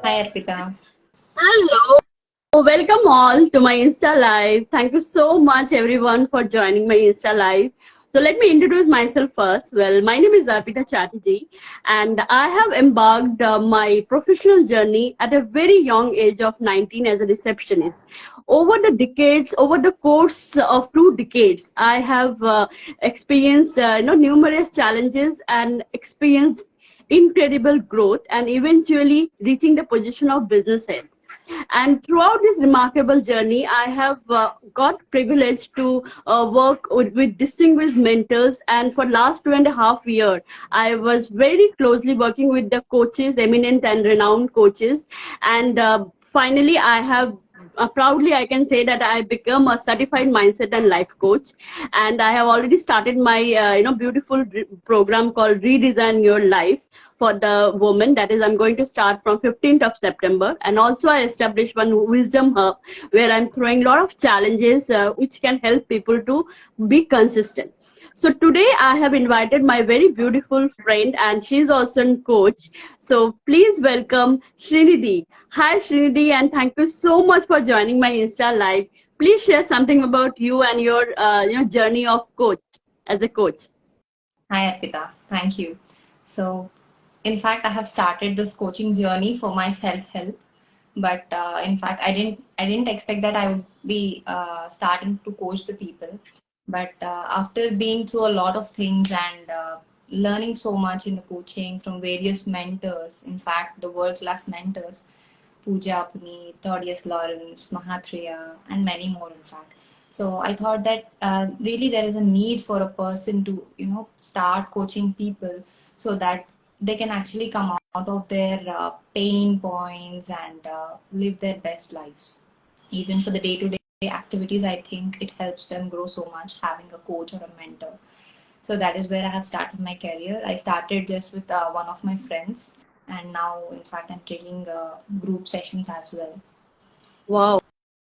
Hi, Arpita. Hello, welcome all to my Insta Live. Thank you so much, everyone, for joining my Insta Live. So, let me introduce myself first. Well, my name is Arpita Chatterjee, and I have embarked my professional journey at a very young age of 19 as a receptionist. Over the decades, over the course of 2 decades, I have experienced numerous challenges and experienced incredible growth and eventually reaching the position of business head. And throughout this remarkable journey, I have got privilege to work with distinguished mentors. And for last 2.5 years, I was very closely working with the coaches, eminent and renowned coaches. And finally, I have proudly I can say that I become a certified mindset and life coach, and I have already started my beautiful program called Redesign Your Life for the woman. That is, I'm going to start from 15th of September, and also I established one wisdom hub where I'm throwing a lot of challenges which can help people to be consistent. So today I have invited my very beautiful friend, and she's also a coach. So please welcome Srinidhi. Hi Srinidhi, and thank you so much for joining my Insta Live. Please share something about you and your journey of coach as a coach. Hi, Arpita. Thank you. So, in fact, I have started this coaching journey for my self-help, but in fact, I didn't expect that I would be starting to coach the people. But after being through a lot of things and learning so much in the coaching from various mentors, in fact, the world-class mentors, Pooja, Puneet, Thaddeus Lawrence, Mahatria, and many more, in fact. So I thought that really there is a need for a person to, start coaching people so that they can actually come out of their pain points and live their best lives. Even for the day-to-day activities, I think it helps them grow so much having a coach or a mentor. So that is where I have started my career. I started just with one of my friends, and now, in fact, I'm taking group sessions as well. Wow,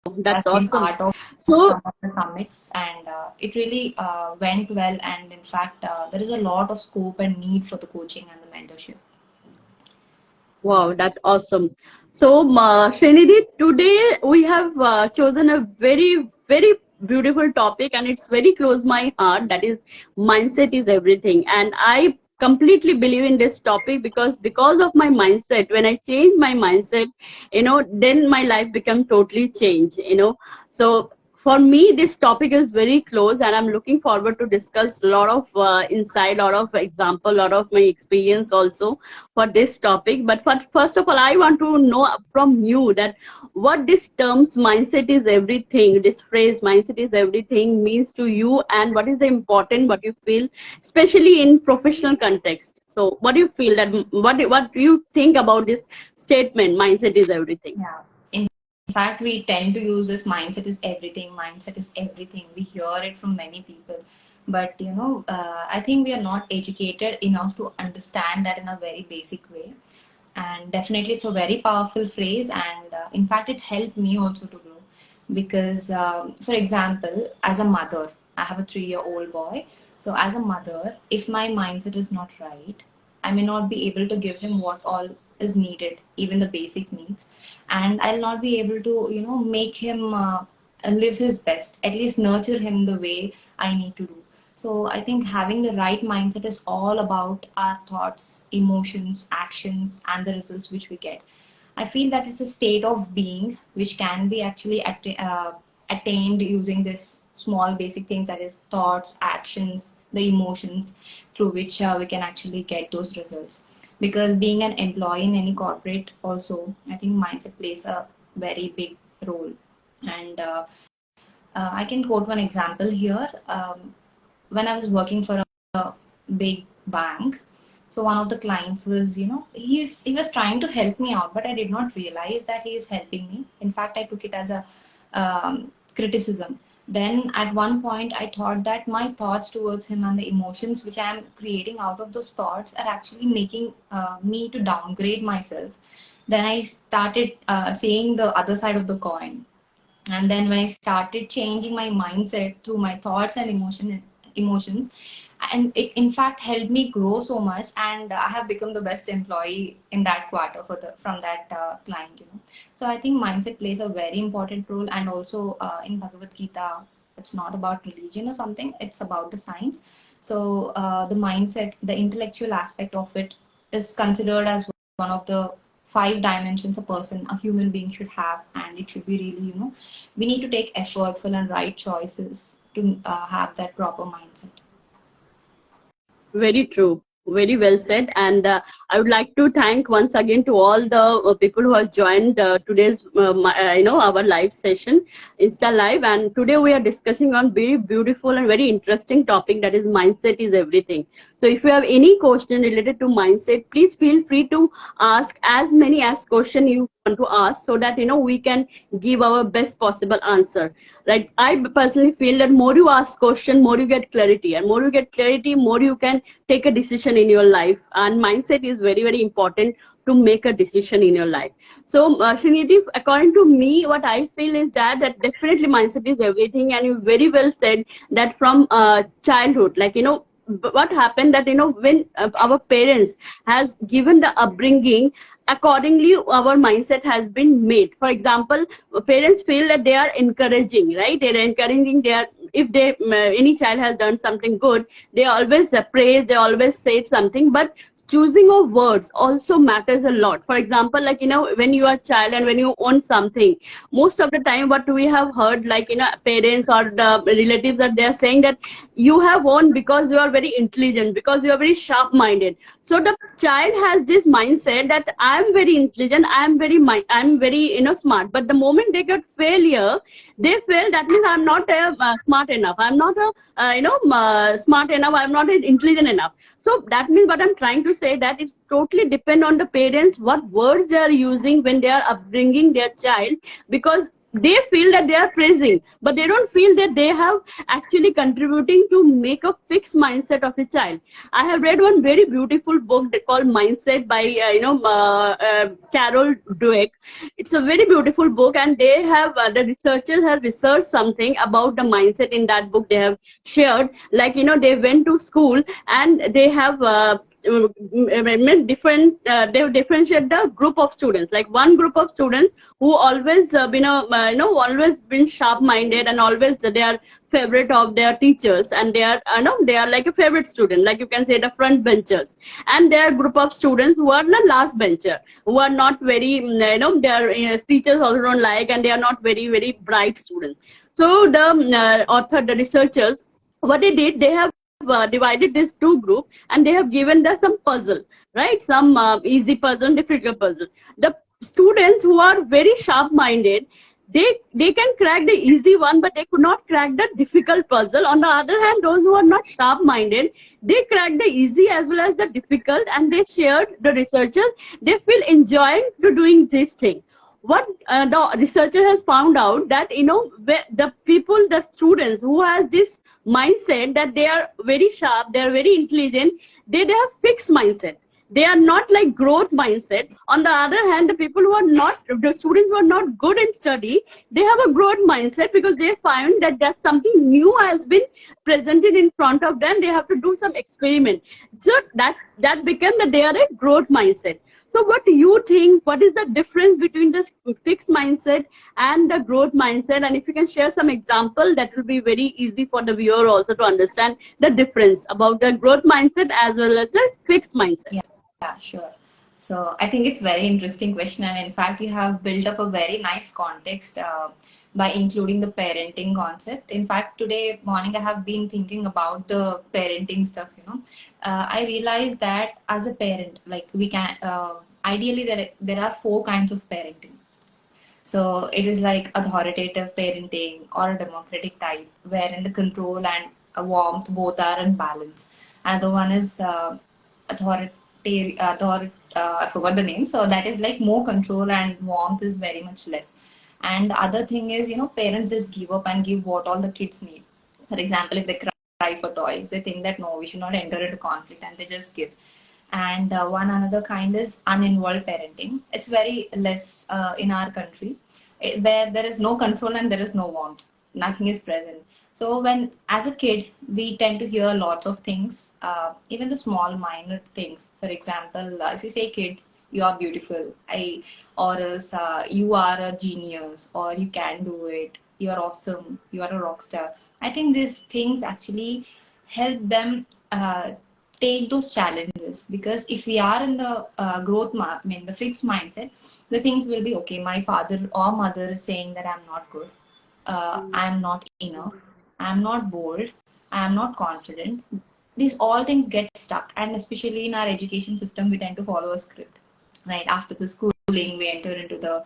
I've that's been awesome. part of So some of the summits, and it really went well. And in fact, there is a lot of scope and need for the coaching and the mentorship. wow, that's awesome. So, Srinidhi, today we have chosen a very, very beautiful topic, and it's very close my heart. That is, mindset is everything, and I completely believe in this topic because of my mindset. When I change my mindset, then my life become totally changed. So for me this topic is very close, and I'm looking forward to discuss a lot of insight, a lot of example, a lot of my experience also for this topic. But first of all, I want to know from you that what this terms mindset is everything, this phrase mindset is everything means to you, and what is the important, what you feel, especially in professional context. So what do you feel that what do you think about this statement, mindset is everything? Yeah. In fact, we tend to use this mindset is everything, mindset is everything. We hear it from many people. But, I think we are not educated enough to understand that in a very basic way. And definitely, it's a very powerful phrase. And in fact, it helped me also to grow. Because, for example, as a mother, I have a 3-year-old boy. So, as a mother, if my mindset is not right, I may not be able to give him what all is needed, even the basic needs, and I'll not be able to, make him live his best, at least nurture him the way I need to do. So I think having the right mindset is all about our thoughts, emotions, actions, and the results which we get. I feel that it's a state of being which can be actually attained using this small basic things, that is thoughts, actions, the emotions, through which we can actually get those results. Because being an employee in any corporate also, I think mindset plays a very big role. And I can quote one example here. When I was working for a big bank, so one of the clients was, he was trying to help me out, but I did not realize that he is helping me. In fact, I took it as a criticism. Then at one point I thought that my thoughts towards him and the emotions which I am creating out of those thoughts are actually making me to downgrade myself. Then I started seeing the other side of the coin, and then when I started changing my mindset through my thoughts and emotions, and it in fact helped me grow so much, and I have become the best employee in that quarter for the from that client, you know. So I think mindset plays a very important role. And also in Bhagavad Gita, it's not about religion or something, it's about the science. So the mindset, the intellectual aspect of it, is considered as one of the five dimensions a person, a human being should have. And it should be really, you know, we need to take effortful and right choices to have that proper mindset. Very true. Very well said. And I would like to thank once again to all the people who have joined today's, our live session, Insta Live. And today we are discussing on very beautiful and very interesting topic, that is mindset is everything. So if you have any question related to mindset, please feel free to ask as many as question you want to ask, so that, we can give our best possible answer. Right? I personally feel that more you ask question, more you get clarity, and more you get clarity, more you can take a decision in your life. And mindset is very, very important to make a decision in your life. So Srinidhi, according to me, what I feel is that definitely mindset is everything. And you very well said that from childhood, like, what happened that, when our parents has given the upbringing, accordingly our mindset has been made. For example, parents feel that they are encouraging, right? They're encouraging, they are, if they any child has done something good, they always praise, they always say something. But choosing of words also matters a lot. For example, like, when you are a child and when you own something, most of the time what we have heard, like, parents or the relatives, that they are saying that you have won because you are very intelligent, because you are very sharp minded. So the child has this mindset that I am very intelligent, I'm very, smart. But the moment they get failure, they feel that means I'm not smart enough, I'm not smart enough, I'm not intelligent enough. So that means what I'm trying to say, that it's totally depend on the parents, what words they are using when they are upbringing their child. Because they feel that they are praising, but they don't feel that they have actually contributing to make a fixed mindset of a child. I have read one very beautiful book called Mindset by Carol Dweck. It's a very beautiful book, and they have the researchers have researched something about the mindset in that book. They have shared, like, they went to school and they have different they differentiate the group of students. Like, one group of students who always always been sharp minded, and always they are favorite of their teachers, and they are, they are like a favorite student, like you can say the front benchers. And there are group of students who are the last bencher, who are not very, their teachers also don't like, and they are not very, very bright students. So the the researchers, what they did, they have divided these two groups, and they have given them some puzzle, right? Some easy puzzle, difficult puzzle. The students who are very sharp minded, they can crack the easy one, but they could not crack the difficult puzzle. On the other hand, those who are not sharp minded, they cracked the easy as well as the difficult, and they shared, the researchers, they feel enjoying to doing this thing. What the researcher has found out, that, the people, the students who has this mindset that they are very sharp, they are very intelligent, they have fixed mindset. They are not like growth mindset. On the other hand, the people who are not, the students who are not good in study, they have a growth mindset, because they find that something new has been presented in front of them. They have to do some experiment. So that became that they are a growth mindset. So what do you think? What is the difference between this fixed mindset and the growth mindset? And if you can share some example, that will be very easy for the viewer also to understand the difference about the growth mindset as well as the fixed mindset. Yeah, sure. So I think it's very interesting question, and in fact, you have built up a very nice context by including the parenting concept. In fact, today morning I have been thinking about the parenting stuff. You know, I realized that as a parent, like we can ideally there are four kinds of parenting. So it is like authoritative parenting or a democratic type, wherein the control and warmth both are in balance. Another one is I forgot the name. So that is like more control and warmth is very much less. And the other thing is, parents just give up and give what all the kids need. For example, if they cry for toys, they think that no, we should not enter into conflict, and they just give. And one another kind is uninvolved parenting. It's very less in our country, where there is no control and there is no warmth. Nothing is present. So when, as a kid, we tend to hear lots of things, even the small minor things. For example, if you say, kid, you are beautiful, or else you are a genius, or you can do it, you are awesome, you are a rock star. I think these things actually help them take those challenges, because if we are in the I mean the fixed mindset, the things will be okay. My father or mother is saying that I'm not good, I'm not enough, I'm not bold, I'm not confident. These all things get stuck, and especially in our education system, we tend to follow a script. Right after the schooling, we enter into the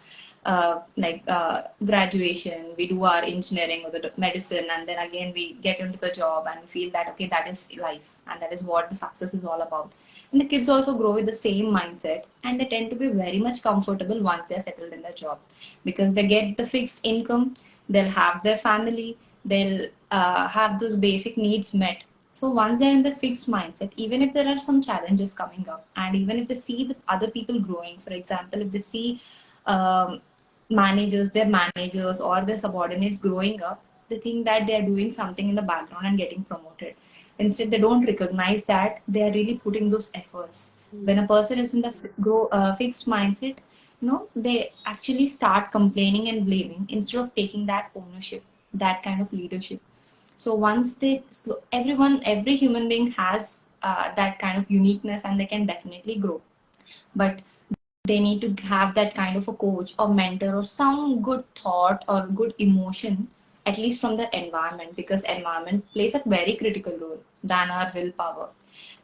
graduation, we do our engineering or the medicine, and then again we get into the job and feel that okay, that is life, and that is what the success is all about. And the kids also grow with the same mindset, and they tend to be very much comfortable once they're settled in their job, because they get the fixed income, they'll have their family, they'll have those basic needs met. So once they're in the fixed mindset, even if there are some challenges coming up, and even if they see the other people growing, for example, if they see um, their managers or their subordinates growing up, they think that they are doing something in the background and getting promoted. Instead, they don't recognize that they are really putting those efforts. When a person is in the fixed mindset, they actually start complaining and blaming instead of taking that ownership, that kind of leadership. So once every human being has that kind of uniqueness, and they can definitely grow. But they need to have that kind of a coach or mentor or some good thought or good emotion, at least from the environment, because environment plays a very critical role than our willpower,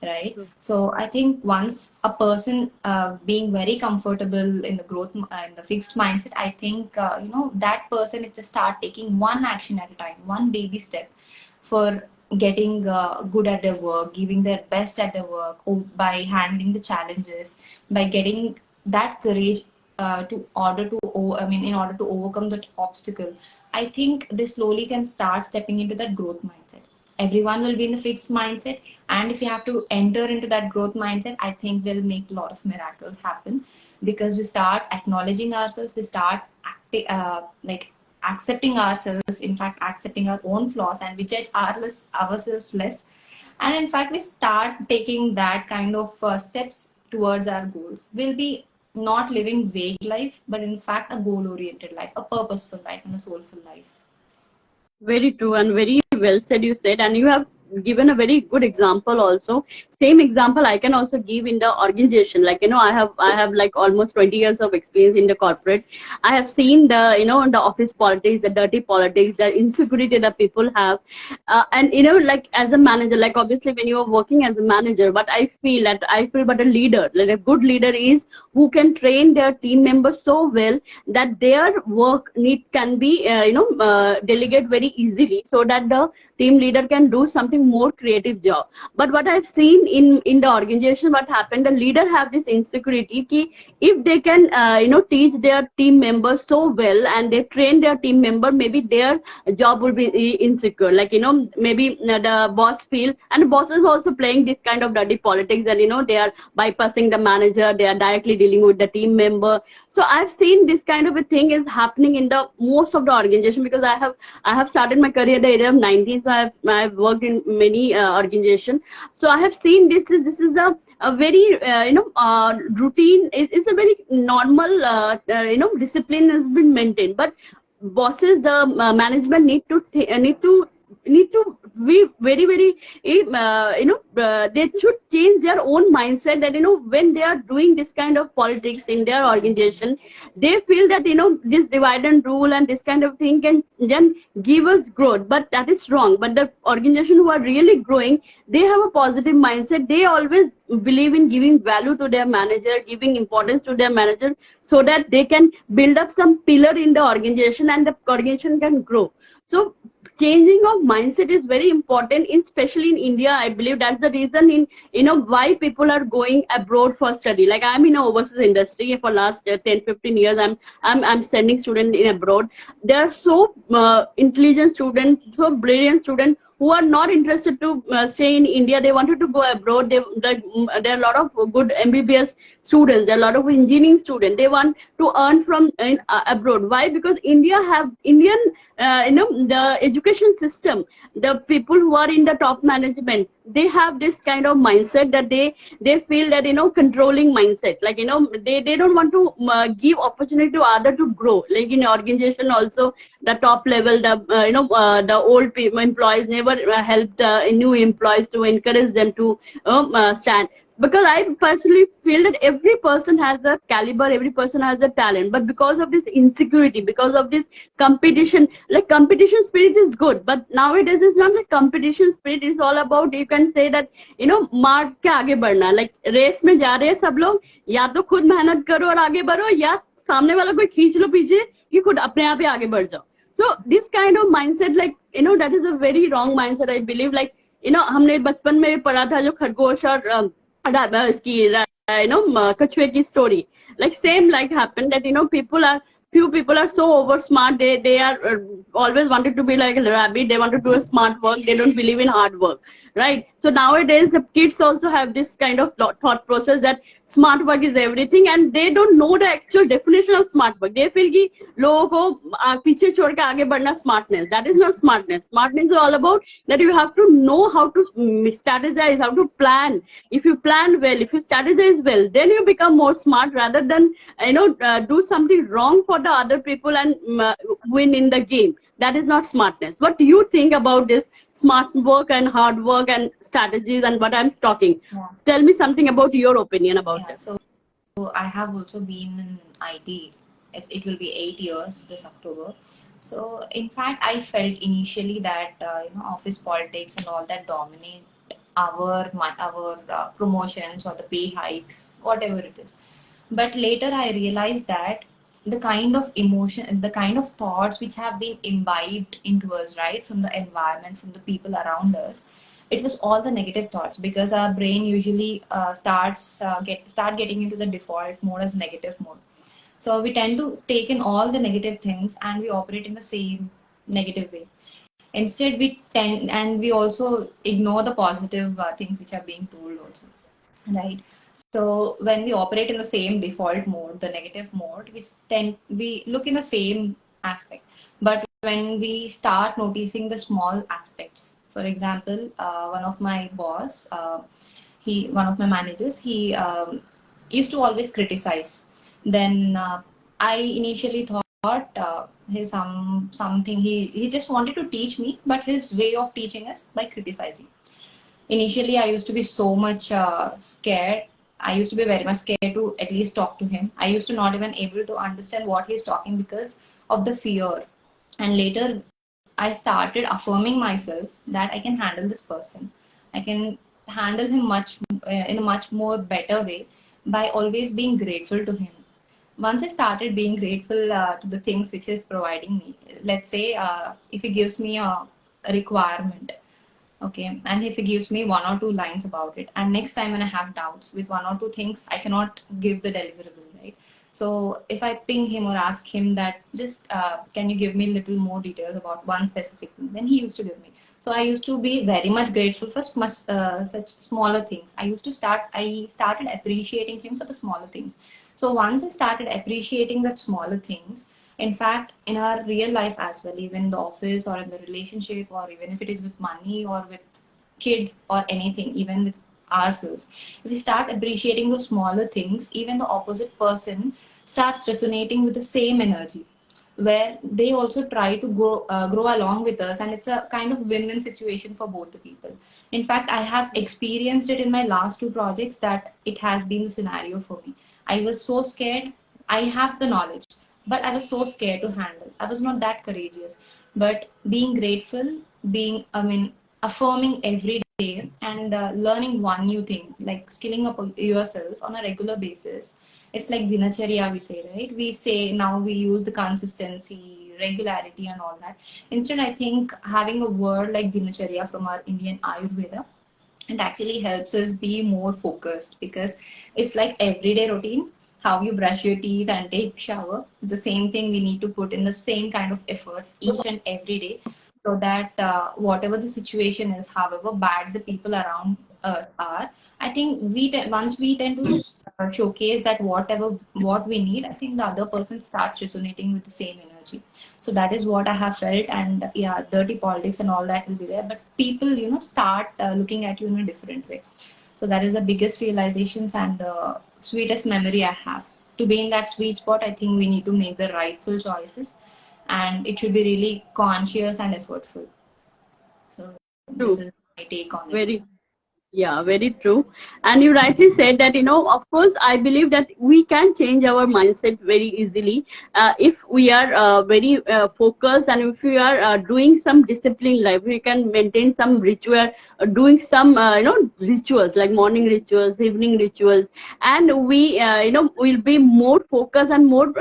right? So I think once a person being very comfortable in the in the fixed mindset, I think that person, if they start taking one action at a time, one baby step for getting good at their work, giving their best at their work, or by handling the challenges, by getting that courage in order to overcome that obstacle, I think they slowly can start stepping into that growth mindset. Everyone will be in the fixed mindset, and if you have to enter into that growth mindset, I think we'll make a lot of miracles happen, because we start acknowledging ourselves, we start accepting ourselves, in fact accepting our own flaws, and we judge ourselves less. And in fact, we start taking that kind of steps towards our goals. We'll be not living vague life, but in fact a goal oriented life, a purposeful life, and a soulful life. Very true and very well said, you said, and you have given a very good example also. Same example I can also give in the organization. Like, I have like almost 20 years of experience in the corporate. I have seen the office politics, the dirty politics, the insecurity that people have. And like as a manager, like obviously when you are working as a manager, but I feel but a leader, like a good leader is who can train their team members so well that their work need can be delegate very easily, so that the team leader can do something more creative job. But what I've seen in the organization, what happened, the leader have this insecurity ki if they can teach their team members so well and they train their team member, maybe their job will be insecure. Like maybe the boss feel, and the boss is also playing this kind of dirty politics, and they are bypassing the manager, they are directly dealing with the team member. So I've seen this kind of a thing is happening in the most of the organization, because I have started my career at the age of 19, so I've worked in many organization. So I have seen this is a very routine. It's a very normal discipline has been maintained, but bosses, the management need to be very very they should change their own mindset, that when they are doing this kind of politics in their organization, they feel that this divide and rule and this kind of thing can then give us growth, but that is wrong. But the organization who are really growing, they have a positive mindset. They always believe in giving value to their manager, giving importance to their manager, so that they can build up some pillar in the organization and the organization can grow. So changing of mindset is very important, especially in India. I believe that's the reason in why people are going abroad for study. Like I'm in a overseas industry for last 10-15 years. I'm sending students in abroad. There are so intelligent students, so brilliant students who are not interested to stay in India. They wanted to go abroad. There are a lot of good MBBS students. There are a lot of engineering students. They want to earn from abroad. Why? Because India have Indian, the education system. The people who are in the top management, they have this kind of mindset that they feel that controlling mindset. Like they don't want to give opportunity to other to grow. Like in organization also, the top level, the old people, employees never helped new employees to encourage them to stand. Because I personally feel that every person has the caliber, every person has the talent, but because of this insecurity, because of this competition, like competition spirit is good, but nowadays it's not like competition spirit. It's all about, you can say that मार के आगे बढ़ना. Like race में जा रहे हैं सब लोग, या तो खुद मेहनत करो और आगे बढ़ो, या सामने वाला कोई खींच लो पीछे कि खुद अपने आप ही आगे बढ़ जाओ. So this kind of mindset, like that is a very wrong mindset. I believe, like हमने बचपन में पढ़ा था जो खरगोश और इसकी कछुए की story. Like same like happened that few people are so over smart. They are always wanted to be like a rabbit. They want to do a smart work. They don't believe in hard work, right? So nowadays the kids also have this kind of thought process that smart work is everything, and they don't know the actual definition of smart work. They feel कि लोगों को पीछे छोड़ के आगे बढ़ना smartness. That is not smartness. Smartness is all about that you have to know how to strategize, how to plan. If you plan well, if you strategize well, then you become more smart, rather than do something wrong for the other people and win in the game. That is not smartness. What do you think about this smart work and hard work and strategies and what I'm talking? Yeah. Tell me something about your opinion about Yeah, this. so I have also been in IT. It will be 8 years this October. So in fact, I felt initially that office politics and all that dominate our promotions or the pay hikes, whatever it is. But later I realized that the kind of emotion, the kind of thoughts which have been imbibed into us, right, from the environment, from the people around us, it was all the negative thoughts, because our brain usually start getting into the default mode as negative mode. So we tend to take in all the negative things and we operate in the same negative way. Instead, we tend, and we also ignore the positive things which are being told also, right? So when we operate in the same default mode, the negative mode, we look in the same aspect. But when we start noticing the small aspects, for example, one of my managers, he used to always criticize. Then I initially thought something he just wanted to teach me, but his way of teaching us by criticizing. Initially, I used to be so much scared. I used to be very much scared to at least talk to him. I used to not even able to understand what he's talking because of the fear. And later, I started affirming myself that I can handle this person. I can handle him in a much more better way by always being grateful to him. Once I started being grateful to the things which is providing me, let's say if he gives me a requirement, okay, and if he gives me 1 or 2 lines about it, and next time when I have doubts with 1 or 2 things, I cannot give the deliverable, right? So if I ping him or ask him that just can you give me a little more details about one specific thing, then he used to give me. So I used to be very much grateful for such smaller things. I started appreciating him for the smaller things. So once I started appreciating the smaller things, in fact, in our real life as well, even in the office or in the relationship, or even if it is with money or with kid or anything, even with ourselves, if we start appreciating those smaller things, even the opposite person starts resonating with the same energy, where they also try to grow along with us, and it's a kind of win-win situation for both the people. In fact, I have experienced it in my last 2 projects that it has been the scenario for me. I was so scared. I have the knowledge, but I was so scared to handle. I was not that courageous. But being grateful, affirming every day, and learning one new thing, like skilling up yourself on a regular basis. It's like dinacharya, we say, right? We say now we use the consistency, regularity and all that. Instead, I think having a word like dinacharya from our Indian Ayurveda, it actually helps us be more focused, because it's like everyday routine. How you brush your teeth and take shower, it's the same thing. We need to put in the same kind of efforts each and every day, so that whatever the situation is, however bad the people around us are, I think once we tend to showcase that whatever what we need, I think the other person starts resonating with the same energy. So that is what I have felt. And yeah, dirty politics and all that will be there, but people, start looking at you in a different way. So that is the biggest realizations and the sweetest memory I have. To be in that sweet spot, I think we need to make the rightful choices, and it should be really conscious and effortful. So this True. is my take on it. Very Yeah, very true. And you rightly said that, of course, I believe that we can change our mindset very easily if we are very focused, and if we are doing some discipline life, we can maintain some ritual, doing some, rituals like morning rituals, evening rituals, and we, will be more focused and more,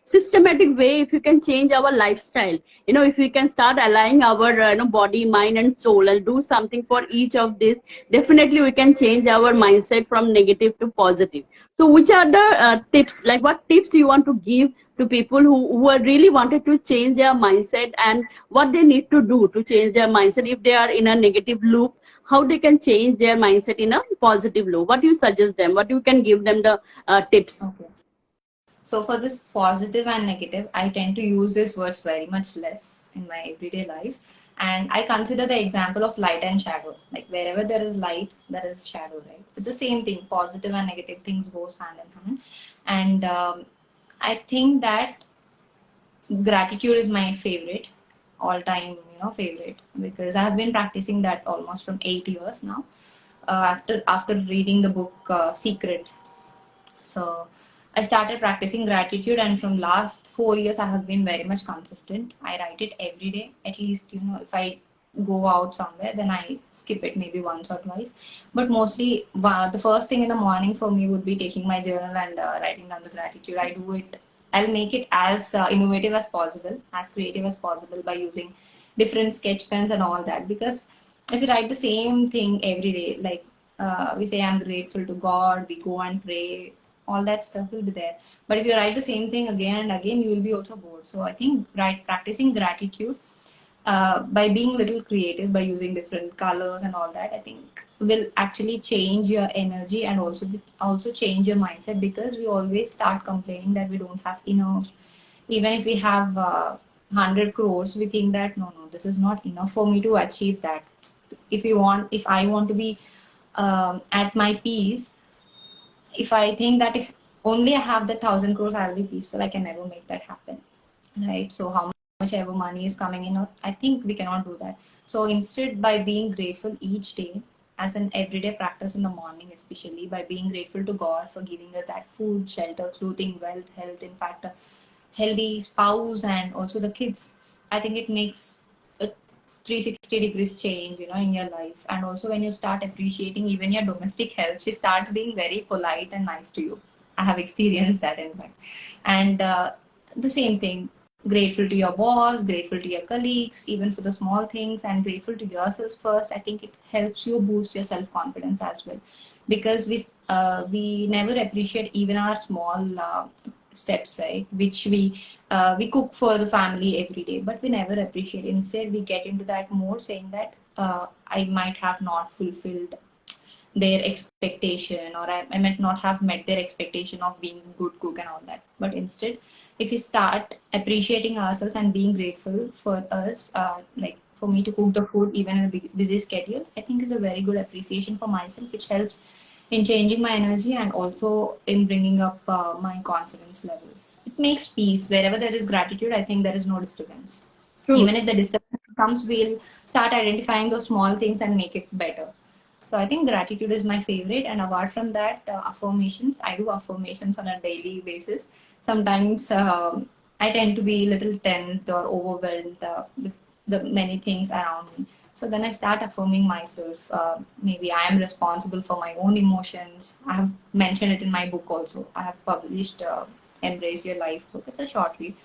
systematic way if you can change our lifestyle. If we can start aligning our, body, mind, and soul, and do something for each of this, definitely we can change our mindset from negative to positive. So which are the tips, like what tips you want to give to people who are really wanted to change their mindset, and what they need to do to change their mindset if they are in a negative loop, how they can change their mindset in a positive loop? What do you suggest them, what you can give them the tips? Okay. So for this positive and negative, I tend to use these words very much less in my everyday life. And I consider the example of light and shadow. Like wherever there is light, there is shadow, right? It's the same thing. Positive and negative things goes hand in hand. And I think that gratitude is my favorite, all time, favorite, because I have been practicing that almost from 8 years now. After reading the book Secret, so I started practicing gratitude, and from last 4 years, I have been very much consistent. I write it every day. At least, if I go out somewhere, then I skip it maybe once or twice. But mostly, the first thing in the morning for me would be taking my journal and writing down the gratitude. I do it. I'll make it as innovative as possible, as creative as possible, by using different sketch pens and all that. Because if you write the same thing every day, like we say I'm grateful to God, we go and pray, all that stuff will be there. But if you write the same thing again and again, you will be also bored. So I think practicing gratitude by being a little creative, by using different colors and all that, I think will actually change your energy, and also change your mindset, because we always start complaining that we don't have enough. Even if we have 100 crores, we think that no, this is not enough for me to achieve that. If I want to be at my peace, if I think that if only I have the 1,000 crores, I'll be peaceful. I can never make that happen, right? So how much ever money is coming in, I think we cannot do that. So instead, by being grateful each day, as an everyday practice in the morning, especially by being grateful to God for giving us that food, shelter, clothing, wealth, health, in fact, a healthy spouse, and also the kids, I think it makes a 360 degrees change, in your life. And also when you start appreciating even your domestic help, she starts being very polite and nice to you. I have experienced that, in fact. And the same thing, grateful to your boss, grateful to your colleagues, even for the small things, and grateful to yourself first. I think it helps you boost your self confidence as well, because we never appreciate even our small steps, right? Which we cook for the family every day, but we never appreciate. Instead, we get into that mode saying that I might have not fulfilled their expectation, or I might not have met their expectation of being a good cook and all that. But instead, if we start appreciating ourselves and being grateful for us, like for me to cook the food even in a busy schedule, I think is a very good appreciation for myself, which helps in changing my energy, and also in bringing up my confidence levels. It makes peace. Wherever there is gratitude, I think there is no disturbance. True. Even if the disturbance comes, we'll start identifying those small things and make it better. So I think gratitude is my favorite. And apart from that, affirmations. I do affirmations on a daily basis. Sometimes I tend to be a little tensed or overwhelmed with the many things around me. So then I start affirming myself. Maybe I am responsible for my own emotions. I have mentioned it in my book also. I have published Embrace Your Life book. It's a short read.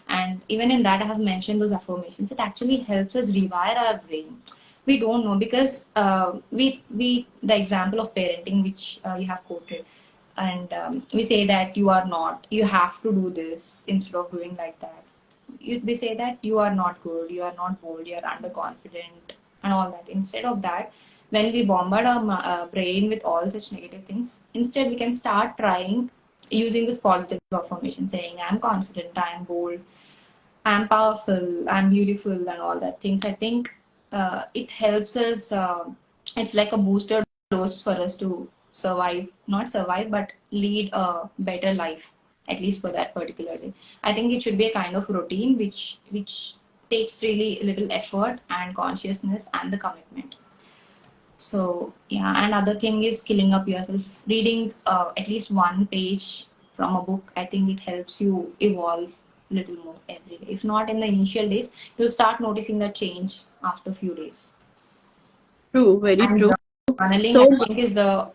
And even in that, I have mentioned those affirmations. It actually helps us rewire our brain. We don't know because we the example of parenting which you have quoted, and we say that you are not, you have to do this instead of doing like that. We say that you are not good, you are not bold, you are underconfident, and all that. Instead of that, when we bombard our brain with all such negative things, instead we can start trying using this positive affirmation, saying I'm confident, I'm bold, I'm powerful, I'm beautiful, and all that things. I think it helps us. It's like a booster dose for us to survive, not survive, but lead a better life, at least for that particular day. I think it should be a kind of routine which takes really little effort and consciousness and the commitment. So yeah, and other thing is skilling up yourself. Reading at least one page from a book, I think it helps you evolve a little more every day. If not in the initial days, you'll start noticing the change after a few days. True, very And true. journaling, So I think,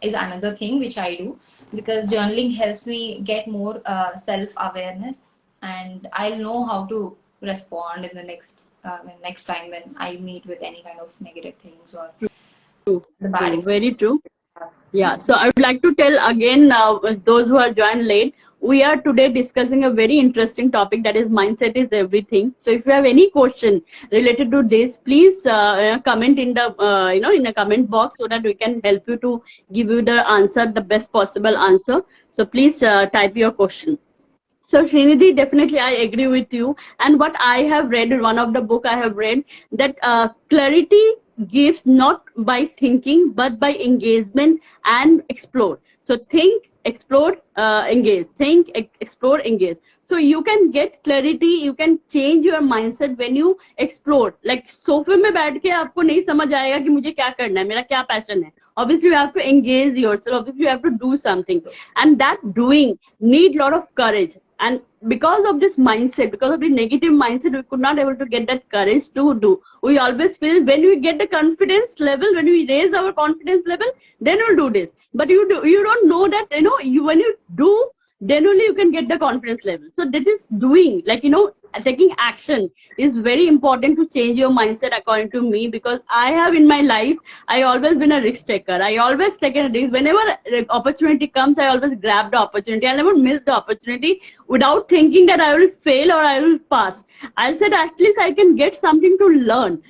is another thing which I do, because journaling helps me get more self awareness, and I'll know how to respond in the next time when I meet with any kind of negative things or true, the bad true, experience. very true. Yeah, so I would like to tell again, those who are joined late, we are today discussing a very interesting topic, that is mindset is everything. So if you have any question related to this, please comment in the in the comment box so that we can help you to give you the answer, the best possible answer. So please type your question. So Srinidhi, definitely I agree with you. And what I have read in one of the book I have read, that clarity gives not by thinking but by engagement and explore. So think, explore, engage. Think, explore, engage. So you can get clarity, you can change your mindset when you explore. Like सोफे में बैठ के आपको नहीं समझ आएगा कि मुझे क्या करना है, मेरा क्या पैशन है. Obviously you have to engage yourself, obviously you have to do something, and that doing need lot of courage. And because of this mindset, because of the negative mindset, we could not able to get that courage to do. We always feel when we get the confidence level, when we raise our confidence level, then we'll do this. But you don't know that, you when you do, then only you can get the confidence level. So that is doing, like, taking action is very important to change your mindset, according to me. Because I have in my life, I always been a risk taker. I always taken a risk. Whenever opportunity comes, I always grab the opportunity. I never miss the opportunity without thinking that I will fail or I will pass. I said at least I can get something to learn.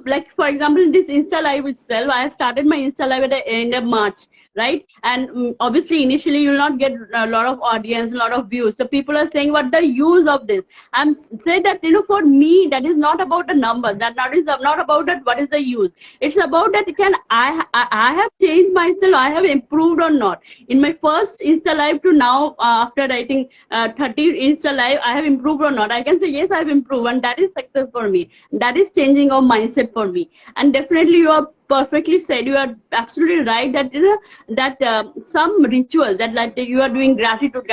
Like for example, in this Insta Live itself, I have started my Insta Live at the end of March, right? And obviously initially you will not get a lot of audience, a lot of views. So people are saying, what the use of this? I'm saying that, for me, that is not about the number, that is not about that what is the use. It's about that I have changed myself, I have improved or not. In my first Insta Live to now, after I think 30 Insta Live, I have improved or not. I can say yes, I have improved, and that is success for me. That is changing of mindset for me. And definitely you are perfectly said, you are absolutely right, that some rituals that, like, you are doing gratitude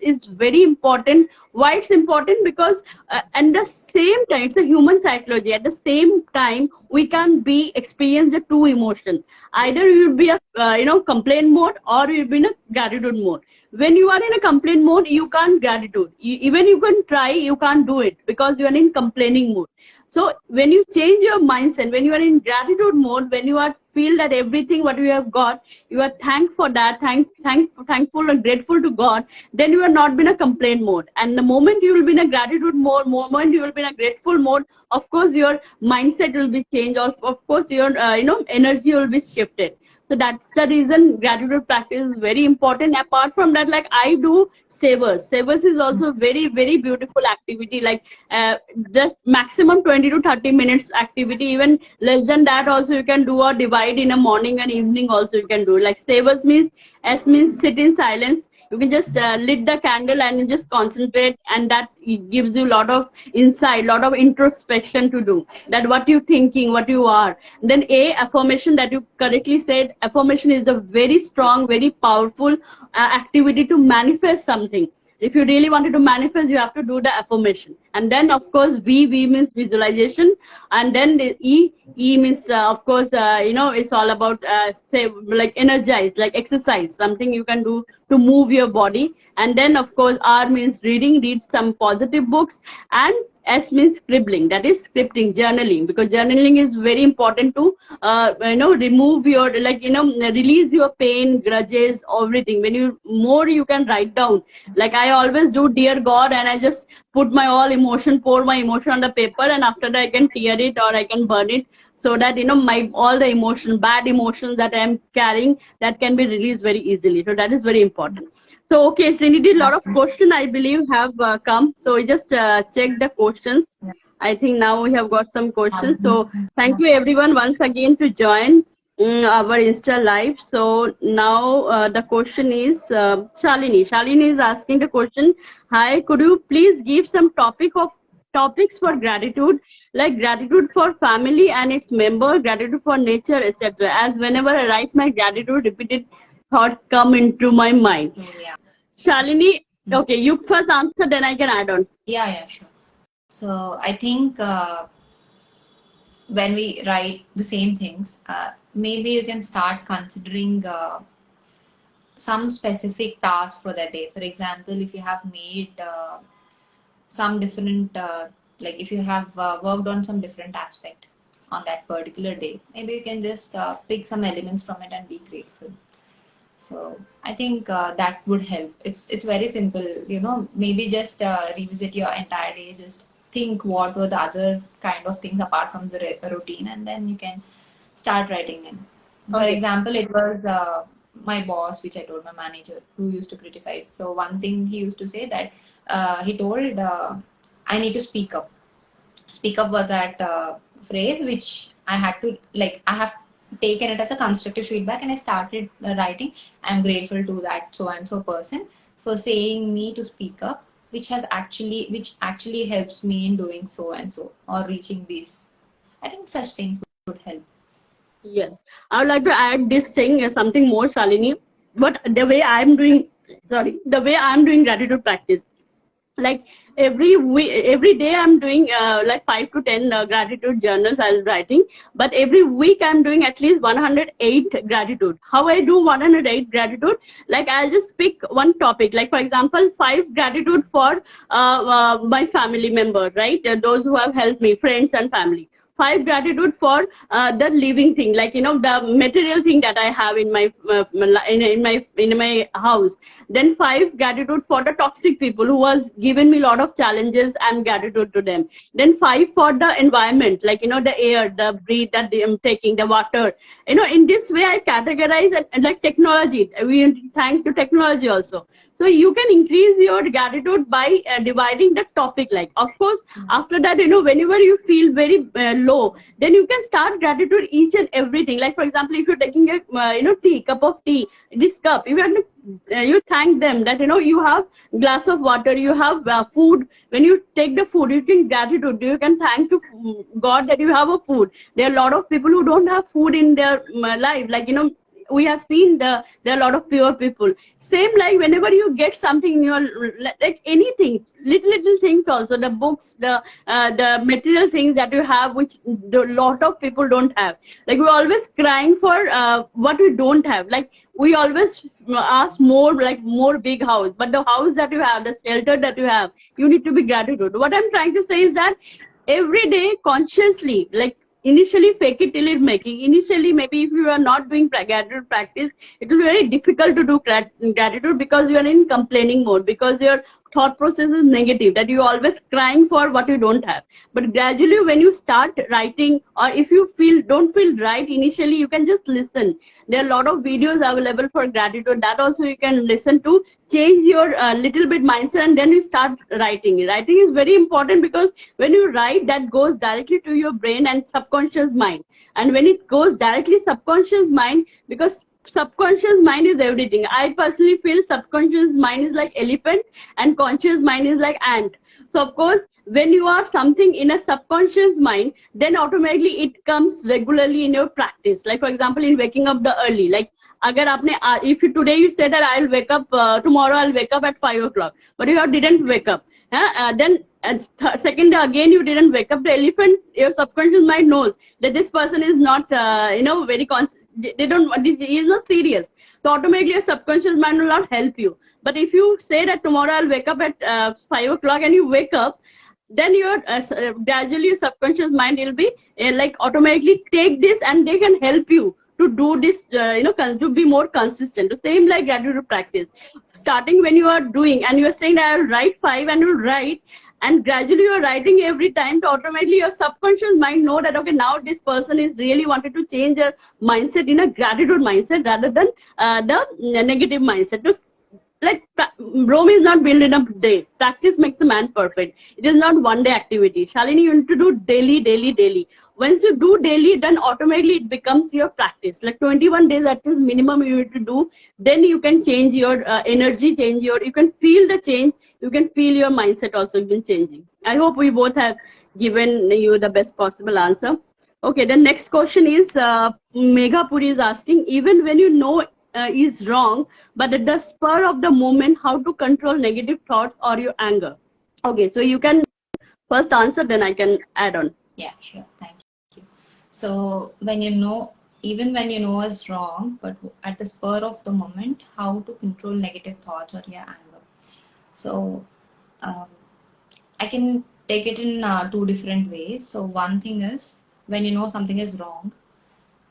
is very important. Why it's important? Because at the same time, it's a human psychology. At the same time, we can be experience the two emotions. Either you will be a complaint mode, or you will be in a gratitude mode. When you are in a complaint mode, you can't gratitude. Even you can try, you can't do it because you are in complaining mode. So when you change your mindset, when you are in gratitude mode, when you are feel that everything what you have got, you are thankful for that, thankful and grateful to God, then you are not in a complaint mode. And the moment you will be in a gratitude mode, moment you will be in a grateful mode, of course your mindset will be changed. Of course your energy will be shifted. So that's the reason gratitude practice is very important. Apart from that, like I do savers. Savers is also very, very beautiful activity. Like just maximum 20 to 30 minutes activity. Even less than that also you can do, or divide in a morning and evening also you can do. Like savers means, S means sit in silence. You can just lit the candle and you just concentrate, and that gives you a lot of insight, lot of introspection to do, that what you thinking, what you are. Then affirmation, that you correctly said, affirmation is a very strong, very powerful activity to manifest something. If you really wanted to manifest, you have to do the affirmation. And then, of course, V means visualization. And then the E means, of course, it's all about, say, like energize, like exercise, something you can do to move your body. And then, of course, R means reading, read some positive books. And S means scribbling, that is scripting, journaling, because journaling is very important to, remove your, release your pain, grudges, everything. When you more you can write down. Like I always do, dear God, and I just put my all emotion, pour my emotion on the paper, and after that I can tear it or I can burn it, so that my all the emotion, bad emotions that I am carrying, that can be released very easily. So that is very important. So, okay, Srinidhi, a lot of questions I believe have come. So we just check the questions. I think now we have got some questions. So thank you everyone once again to join our Insta live. So now the question is Shalini. Shalini is asking the question. Hi, could you please give some topics for gratitude, like gratitude for family and its member, gratitude for nature, etc. As whenever I write my gratitude, repeated thoughts come into my mind. Yeah. Shalini, okay, you first answer, then I can add on. Yeah, sure. So I think when we write the same things, maybe you can start considering some specific task for the day. For example, if you have made some different, like if you have worked on some different aspect on that particular day, maybe you can just pick some elements from it and be grateful. So I think that would help. It's very simple, maybe just revisit your entire day, just think what were the other kind of things apart from the routine, and then you can start writing in. For example, it was my boss, which I told, my manager, who used to criticize. So one thing he used to say that he told, I need to speak up. Speak up was that phrase which I had to, like, I have taken it as a constructive feedback, and I started writing, I'm grateful to that so and so person for saying me to speak up, which actually helps me in doing so and so, or reaching this. I think such things would help. Yes, I would like to add this thing, something more, Shalini. But the way I'm doing gratitude practice, like every day I'm doing like 5 to 10 gratitude journals I'm writing, but every week I'm doing at least 108 gratitude. How I do 108 gratitude, like I'll just pick one topic, like for example 5 gratitude for my family member, right? Those who have helped me, friends and family. 5 gratitude for the living thing, like the material thing that I have in my in my house. Then 5 gratitude for the toxic people who has given me a lot of challenges, and gratitude to them. Then 5 for the environment, like the air, the breath that I'm taking, the water. In this way I categorize, and like technology, we thank to technology also. So you can increase your gratitude by dividing the topic. Like, of course, after that, whenever you feel very low, then you can start gratitude each and everything. Like, for example, if you're taking a cup of tea, this cup, you thank them that, you have glass of water, you have food. When you take the food, you can gratitude. You can thank to God that you have a food. There are a lot of people who don't have food in their life. Like, we have seen there are a lot of poor people. Same like whenever you get something in your, like anything, little things also, the books, the material things that you have, which a lot of people don't have. Like we're always crying for what we don't have. Like we always ask more, like more big house, but the house that you have, the shelter that you have, you need to be gratitude. What I'm trying to say is that every day consciously, like initially fake it till it making. Initially, maybe if you are not doing gratitude practice, it will be very difficult to do gratitude, because you are in complaining mode, because your thought process is negative, that you are always crying for what you don't have. But gradually when you start writing, or if you don't feel right initially, you can just listen. There are a lot of videos available for gratitude, that also you can listen to, change your little bit mindset, and then you start writing. Writing is very important, because when you write, that goes directly to your brain and subconscious mind. And when it goes directly subconscious mind, because subconscious mind is everything. I personally feel subconscious mind is like elephant and conscious mind is like ant. So of course, when you are something in a subconscious mind, then automatically it comes regularly in your practice. Like for example, in waking up the early, like agar aapne, if you today you said that I'll wake up tomorrow, I'll wake up at 5 o'clock, but you didn't wake up. Then second day again you didn't wake up. The elephant, your subconscious mind knows that this person is not, very they don't. He is not serious. So automatically your subconscious mind will not help you. But if you say that tomorrow I'll wake up at 5 o'clock and you wake up, then your gradually your subconscious mind will be like automatically take this and they can help you to do this, to be more consistent. The same like gratitude practice. Starting when you are doing and you are saying that I'll write 5 and you'll write, and gradually you are writing every time, to automatically your subconscious mind know that okay, now this person is really wanted to change their mindset in a gratitude mindset rather than the negative mindset. To like Rome is not built in a day. Practice makes a man perfect. It is not one day activity. Shalini, you need to do daily, daily, daily. Once you do daily, then automatically it becomes your practice. Like 21 days at least minimum you need to do. Then you can change your energy, you can feel the change. You can feel your mindset also been changing. I hope we both have given you the best possible answer. Okay, the next question is Megha Puri is asking, even when you know is wrong, but at the spur of the moment, how to control negative thoughts or your anger? Okay, so you can first answer, then I can add on. Yeah, sure. Thank you. So when you know, even when you know is wrong, but at the spur of the moment, how to control negative thoughts or your anger. So um, I can take it in two different ways. So one thing is when you know something is wrong,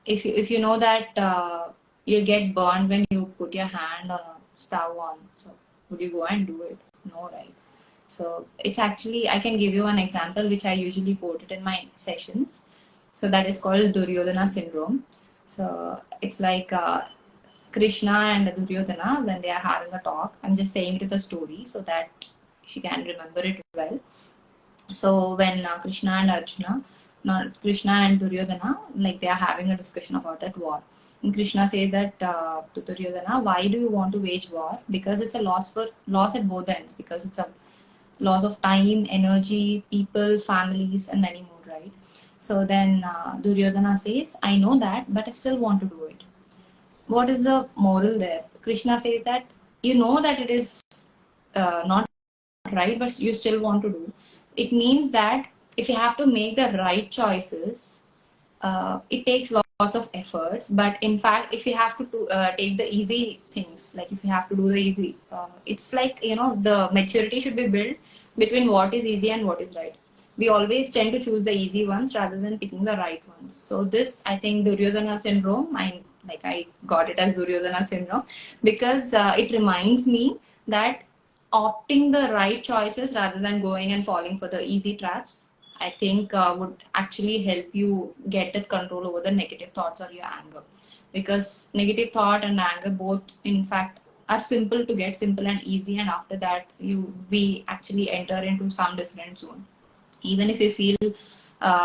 if you know that you'll get burned when you put your hand on a stove on, so would you go and do it? No, right? So it's actually, I can give you an example which I usually quote it in my sessions. So that is called Duryodhana syndrome. So it's like Krishna and Duryodhana when they are having a talk. I'm just saying it is a story so that she can remember it well. So when Krishna and Arjuna, not Krishna and Duryodhana, like they are having a discussion about that war. And Krishna says that to Duryodhana, why do you want to wage war? Because it's a loss at both ends. Because it's a loss of time, energy, people, families, and many more, right? So then Duryodhana says, I know that, but I still want to do it. What is the moral there? Krishna says that you know that it is not right, but you still want to do. It means that if you have to make the right choices, it takes lots of efforts. But in fact, if you have to take the easy things, like if you have to do the easy, it's like, the maturity should be built between what is easy and what is right. We always tend to choose the easy ones rather than picking the right ones. So this, I think, Duryodhana syndrome, I got it as Duryodhana syndrome because it reminds me that opting the right choices rather than going and falling for the easy traps, I think would actually help you get that control over the negative thoughts or your anger. Because negative thought and anger both, in fact, are simple to get, simple and easy, and after that we actually enter into some different zone. Even if we feel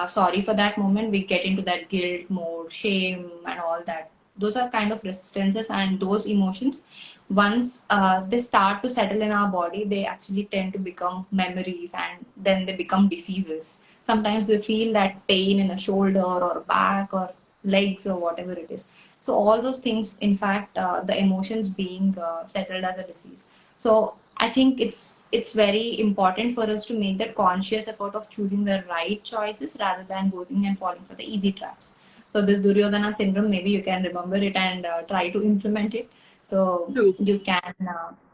sorry for that moment, we get into that guilt mode, shame, and all that. Those are kind of resistances, and those emotions, once they start to settle in our body, they actually tend to become memories, and then they become diseases. Sometimes we feel that pain in a shoulder or back or legs or whatever it is. So all those things, in fact, the emotions being settled as a disease. So I think it's very important for us to make that conscious effort of choosing the right choices rather than going and falling for the easy traps. So this Duryodhana syndrome, maybe you can remember it and try to implement it. So True. you can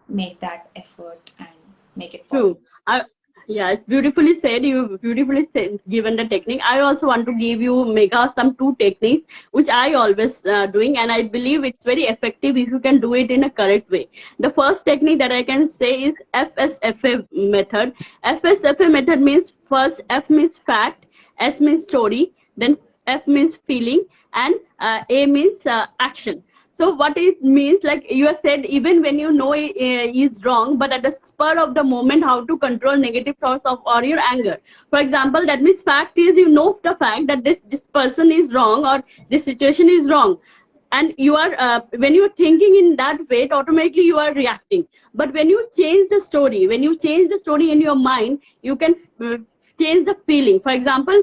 make that effort and make it True. possible. Yeah, it's beautifully said. You beautifully said, given the technique. I also want to give you Mega some two techniques which I always doing, and I believe it's very effective if you can do it in a correct way. The first technique that I can say is FSFA method. FSFA method means first F means fact, S means story, then F means feeling, and A means action. So what it means, like you have said, even when you know it is wrong, but at the spur of the moment, how to control negative thoughts of or your anger. For example, that means fact is you know the fact that this person is wrong or this situation is wrong. and you are when you're thinking in that way, automatically you are reacting. But when you change the story, when you change the story in your mind, you can change the feeling. For example,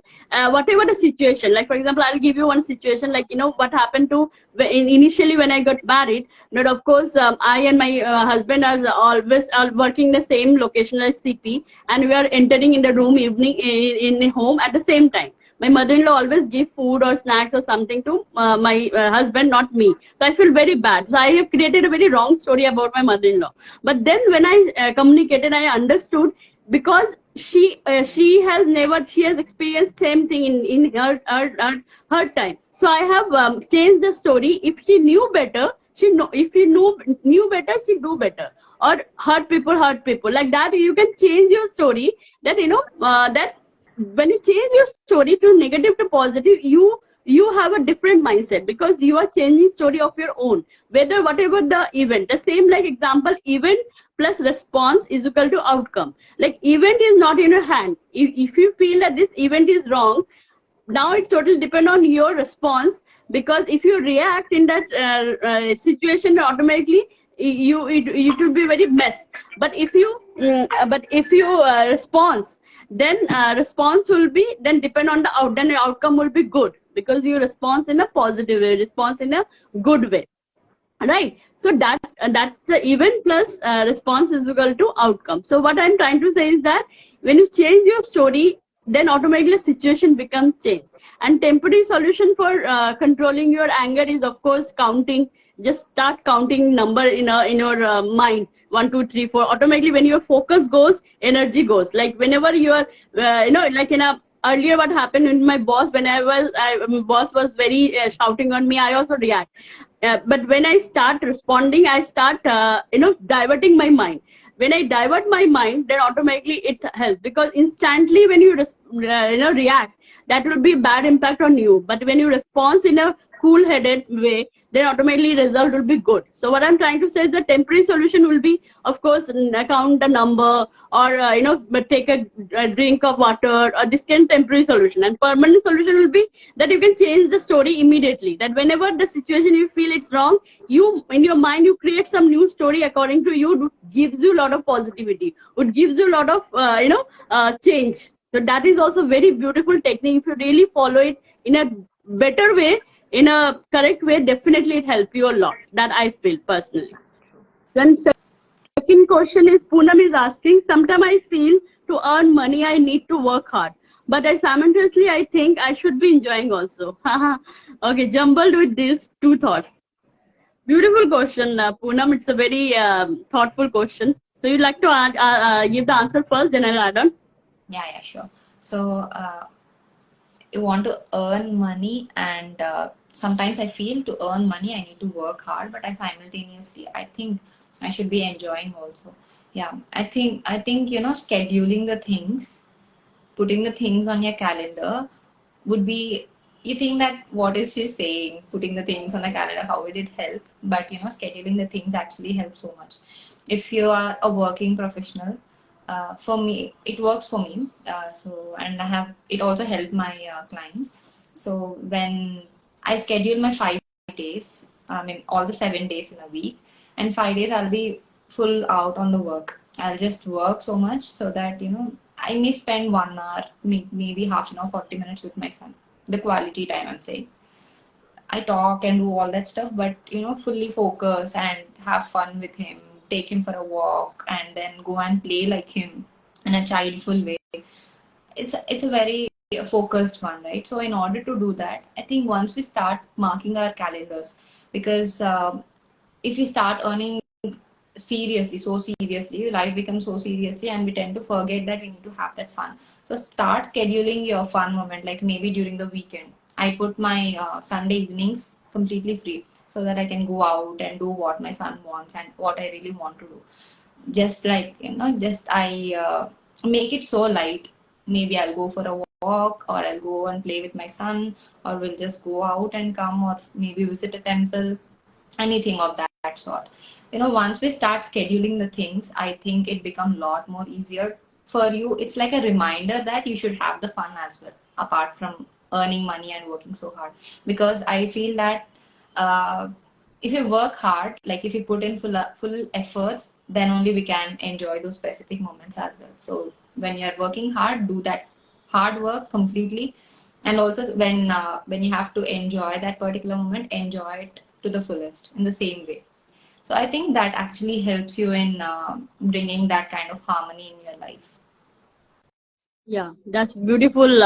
whatever the situation, like for example, I'll give you one situation, like what happened to initially when I got married. But of course, I and my husband are always are working the same location as CP, and we are entering in the room evening in the home at the same time. My mother-in-law always give food or snacks or something to my husband, not me. So I feel very bad. So I have created a very wrong story about my mother-in-law. But then when I communicated, I understood, because she has experienced same thing in her time. So I have changed the story. If she knew better, if she knew better, she do better. Or hurt people like that. You can change your story, that that when you change your story to negative to positive, you have a different mindset, because you are changing story of your own. Whether whatever the event, the same, like example, event plus response is equal to outcome. Like event is not in your hand. If you feel that this event is wrong, now it's totally depend on your response. Because if you react in that situation, automatically it will be very mess. But if you response, then response will be, then depend on the then the outcome will be good, because you response in a positive way, response in a good way, right? So that's the event plus response is equal to outcome. So what I'm trying to say is that when you change your story, then automatically situation becomes change. And temporary solution for controlling your anger is, of course, counting. Just start counting number in your mind, 1 2 3 4. Automatically when your focus goes, energy goes. Like whenever you are like in a earlier, what happened with my boss, when my boss was very shouting on me, I also react. But when I start responding, I start diverting my mind. When I divert my mind, then automatically it helps, because instantly when you react, that will be bad impact on you. But when you respond in a cool headed way, then automatically result will be good. So what I'm trying to say is the temporary solution will be, of course, count the number, or but take a drink of water, or this can temporary solution. And permanent solution will be that you can change the story immediately. That whenever the situation you feel it's wrong, you in your mind you create some new story according to you, gives you a lot of positivity, it gives you a lot of change. So that is also very beautiful technique. If you really follow it in a better way, in a correct way, definitely it helps you a lot. That I feel personally. Then second question is, Poonam is asking, sometimes I feel to earn money I need to work hard, but I simultaneously I think I should be enjoying also. Okay, jumbled with these two thoughts. Beautiful question, Poonam. It's a very thoughtful question. So you'd like to give the answer first, then I'll add on. Yeah, sure. So, you want to earn money, and sometimes I feel to earn money I need to work hard, but I simultaneously I think I should be enjoying also. Yeah, I think scheduling the things, putting the things on your calendar would be, you think that what is she saying, putting the things on the calendar, how would it help? But scheduling the things actually helps so much. If you are a working professional, for me it works for me, so, and I have it also helped my clients. So when I schedule my 5 days, I mean all the 7 days in a week, and 5 days I'll be full out on the work. I'll just work so much so that I may spend 1 hour, maybe half an hour, 40 minutes with my son. The quality time I'm saying. I talk and do all that stuff, but fully focus and have fun with him, take him for a walk, and then go and play like him in a childful way. It's a very focused one, right? So in order to do that, I think once we start marking our calendars, because if we start earning seriously, so seriously, life becomes so seriously, and we tend to forget that we need to have that fun. So start scheduling your fun moment, like maybe during the weekend. I put my Sunday evenings completely free, so that I can go out and do what my son wants and what I really want to do. Just like just I make it so light. Maybe I'll go for a walk, or I'll go and play with my son, or we'll just go out and come, or maybe visit a temple, anything of that sort. Once we start scheduling the things, I think it becomes a lot more easier for you. It's like a reminder that you should have the fun as well, apart from earning money and working so hard. Because I feel that uh, if you work hard, like if you put in full efforts, then only we can enjoy those specific moments as well. So when you're working hard, do that hard work completely, and also when you have to enjoy that particular moment, enjoy it to the fullest in the same way. So I think that actually helps you in bringing that kind of harmony in your life. Yeah, that's beautiful,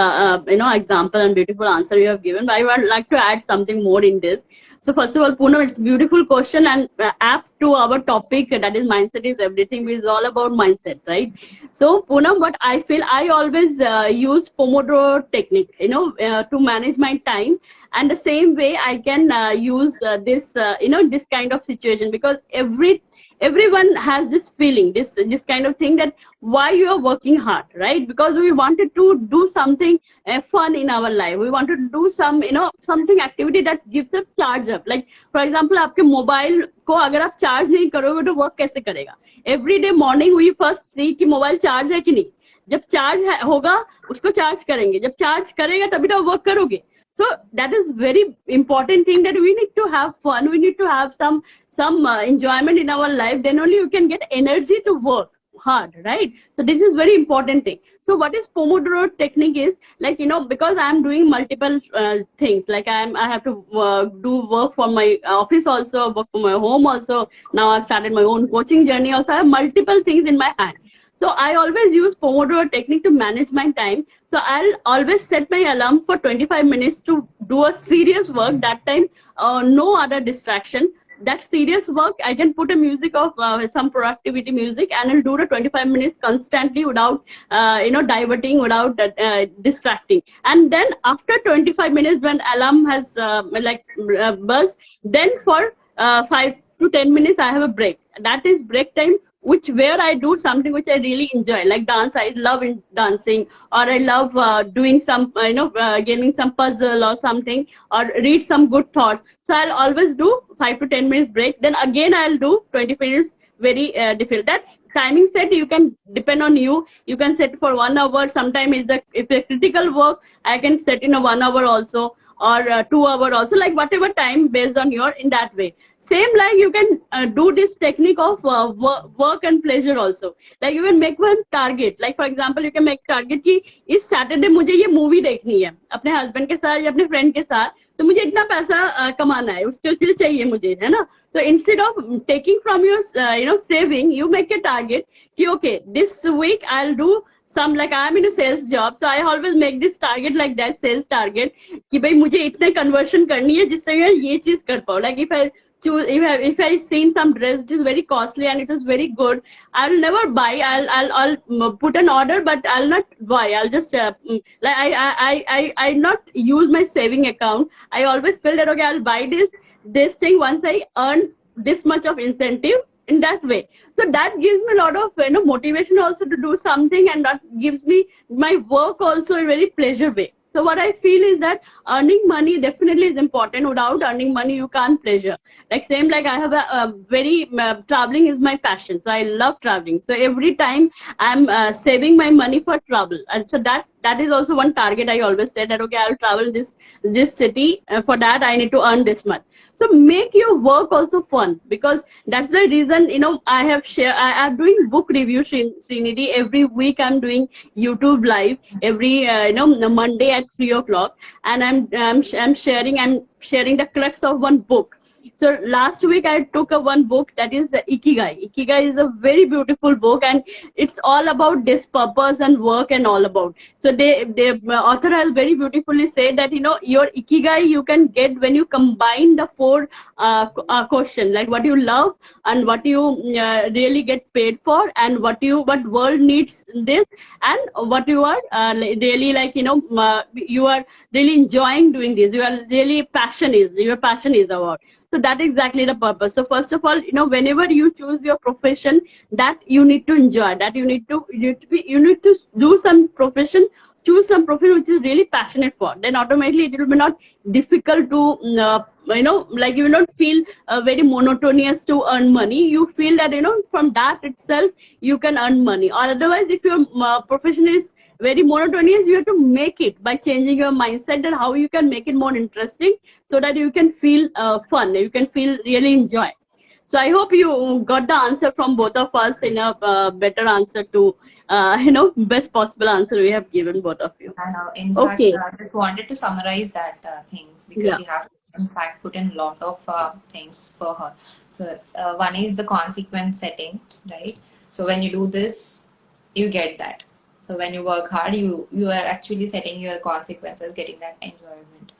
example and beautiful answer you have given. But I would like to add something more in this. So first of all, Poonam, it's a beautiful question and apt to our topic, that is mindset is everything. Is all about mindset, right? So Poonam, what I feel, I always use Pomodoro technique, to manage my time. And the same way I can use this kind of situation, because everyone has this feeling, this kind of thing, that why you are working hard, right? Because we wanted to do something fun in our life. We wanted to do some something activity that gives us charge up. Like for example, आपके mobile को अगर आप charge नहीं करोगे तो work कैसे करेगा? Every day morning we first see कि मोबाइल चार्ज है कि नहीं. जब चार्ज होगा उसको चार्ज करेंगे, जब चार्ज करेगा तभी तो वर्क करोगे. So that is very important thing, that we need to have fun, we need to have some enjoyment in our life, then only you can get energy to work hard, right? So this is very important thing. So what is Pomodoro technique is, like, because I'm doing multiple things, like I have to do work for my office also, work for my home also. Now I've started my own coaching journey also. I have multiple things in my hand. So I always use Pomodoro technique to manage my time. So I'll always set my alarm for 25 minutes to do a serious work. That time, no other distraction. That serious work, I can put a music of some productivity music, and I'll do the 25 minutes constantly without, diverting, without distracting. And then after 25 minutes, when alarm has buzzed, then for 5 to 10 minutes, I have a break. That is break time, where I do something which I really enjoy, like dance. I love dancing, or I love doing some, gaming some puzzle or something, or read some good thoughts. So I'll always do 5 to 10 minutes break. Then again I'll do 20 minutes very difficult. That's timing set. You can depend on you. You can set for 1 hour. Sometimes if a critical work, I can set in a 1 hour also, or 2 hour also, like whatever time based on your, in that way. Same like you can do this technique of work and pleasure also. Like you can make one target. Like for example, you can make target कि इस Saturday मुझे ये movie देखनी है अपने husband के साथ या अपने friend के साथ, तो मुझे इतना पैसा कमाना है, उसके लिए चाहिए मुझे, है ना? So instead of taking from your saving, you make a target कि okay, this week I'll do some, like I am in a sales job, so I always make this target like that, sales target, कि भाई मुझे इतने conversion करनी है जिससे मैं ये चीज कर पाऊँ. Like if I choose, if I seen some dress which is very costly and it was very good, I'll never buy. I'll put an order, but I'll not buy. I'll just like I not use my saving account. I always feel that okay, I'll buy this thing once I earn this much of incentive, in that way. So that gives me a lot of motivation also to do something, and that gives me my work also a very pleasure way. So what I feel is that earning money definitely is important. Without earning money, you can't pleasure. Like same, like I have a very traveling is my passion. So I love traveling. So every time I'm saving my money for travel, and so that is also one target. I always say that okay, I'll travel this city. For that, I need to earn this much. So make your work also fun, because that's the reason, I have I'm doing book review, Srinidhi. Every week I'm doing YouTube live every, Monday at 3 o'clock, and I'm sharing the crux of one book. So last week I took one book, that is Ikigai. Ikigai is a very beautiful book, and it's all about this purpose and work and all about. So the author has very beautifully said that your Ikigai you can get when you combine the four question, like what you love and what you really get paid for, and what world needs this, and what you are really like you are really enjoying doing this. You are really your passion is about. So that's exactly the purpose. So first of all, whenever you choose your profession, that you need to enjoy, that you need to do some profession, choose some profession which is really passionate for. Then automatically it will be not difficult to, like you will not feel very monotonous to earn money. You feel that, from that itself, you can earn money. Or otherwise, if your profession is very monotonous. You have to make it by changing your mindset, and how you can make it more interesting, so that you can feel fun, you can feel really enjoy. So I hope you got the answer from both of us in a better answer to, best possible answer we have given both of you. And in fact, Okay. I just wanted to summarize that things, because Yeah. you have to, in fact, put in a lot of things for her. So one is the consequence setting, right? So when you do this, you get that. So when you work hard, you are actually setting your consequences, getting that enjoyment.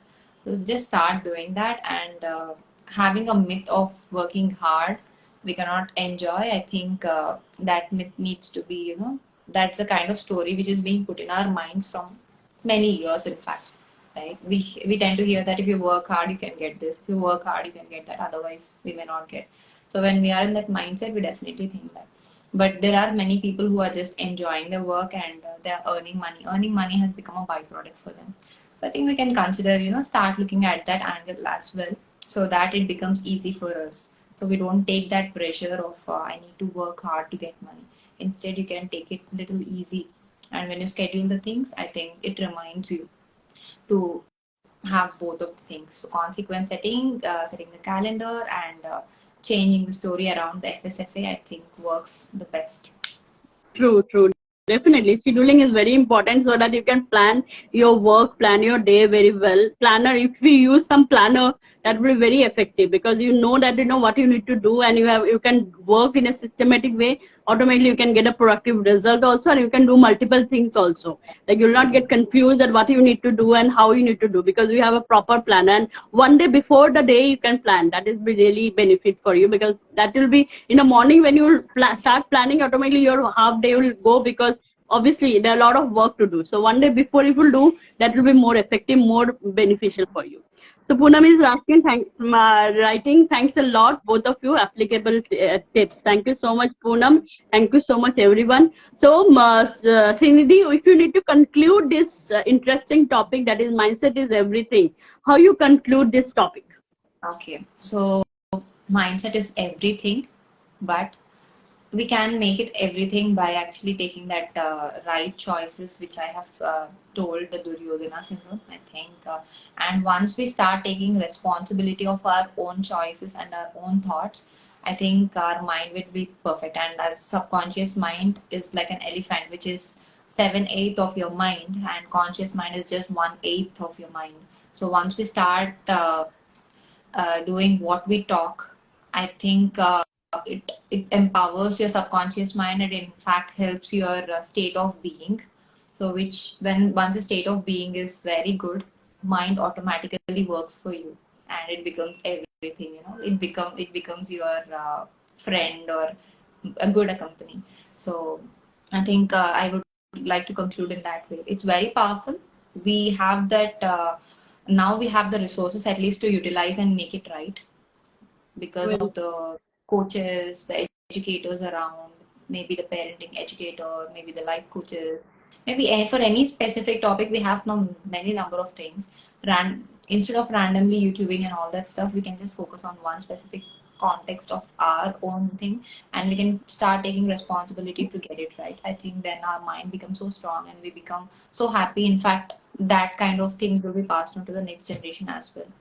So just start doing that, and having a myth of working hard we cannot enjoy. I think that myth needs to be, that's the kind of story which is being put in our minds from many years, in fact. Right? We tend to hear that if you work hard, you can get this. If you work hard, you can get that. Otherwise, we may not get. So when we are in that mindset, we definitely think that. But there are many people who are just enjoying their work, and they are earning money. Earning money has become a byproduct for them. So I think we can consider, start looking at that angle as well, so that it becomes easy for us. So we don't take that pressure of I need to work hard to get money. Instead, you can take it a little easy. And when you schedule the things, I think it reminds you to have both of the things. So consequence setting, setting the calendar, and changing the story around the FSFA, I think works the best. True, true. Definitely. Scheduling is very important so that you can plan your work, plan your day very well. Planner, if we use some planner, that will be very effective, because you know that you know what you need to do, and you can work in a systematic way. Automatically you can get a productive result also, and you can do multiple things also. Like you'll not get confused at what you need to do and how you need to do, because you have a proper plan. And one day before the day you can plan. That is be really benefit for you, because that will be in the morning when you start planning, automatically your half day will go, because obviously there are a lot of work to do. So one day before you will do, that will be more effective, more beneficial for you. So Poonam is asking, writing, thanks a lot, both of you, applicable tips. Thank you so much, Poonam. Thank you so much, everyone. So, Srinidhi, if you need to conclude this interesting topic, that is mindset is everything, how you conclude this topic? Okay, so mindset is everything, but we can make it everything by actually taking that right choices, which I have told, the Duryodhana syndrome, I think. And once we start taking responsibility of our own choices and our own thoughts, I think our mind will be perfect. And as subconscious mind is like an elephant, which is 7/8 of your mind, and conscious mind is just 1/8 of your mind. So once we start doing what we talk, I think it empowers your subconscious mind, and in fact helps your state of being. So which, when once a state of being is very good, mind automatically works for you, and it becomes everything. It becomes your friend, or a good company. So I think I would like to conclude in that way. It's very powerful. We have that. Now we have the resources at least to utilize and make it right, because Well, of the coaches, the educators around, maybe the parenting educator, maybe the life coaches, maybe for any specific topic, we have now many number of things. Instead of randomly YouTubing and all that stuff, we can just focus on one specific context of our own thing, and we can start taking responsibility to get it right. I think then our mind becomes so strong, and we become so happy. In fact, that kind of things will be passed on to the next generation as well.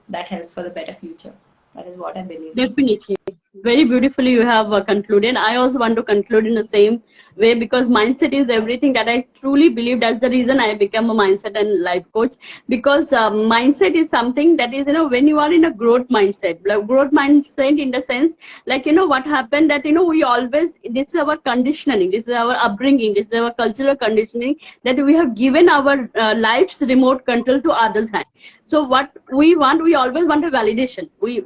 That helps for the better future. That is what I believe in. definitely. Very beautifully you have concluded. I also want to conclude in the same way, because mindset is everything, that I truly believe. That's the reason I became a mindset and life coach, because mindset is something that is, when you are in a growth mindset, like growth mindset in the sense, like, what happened that, we always, this is our conditioning, this is our upbringing, this is our cultural conditioning, that we have given our life's remote control to others' hand. So what we want, we always want a validation. We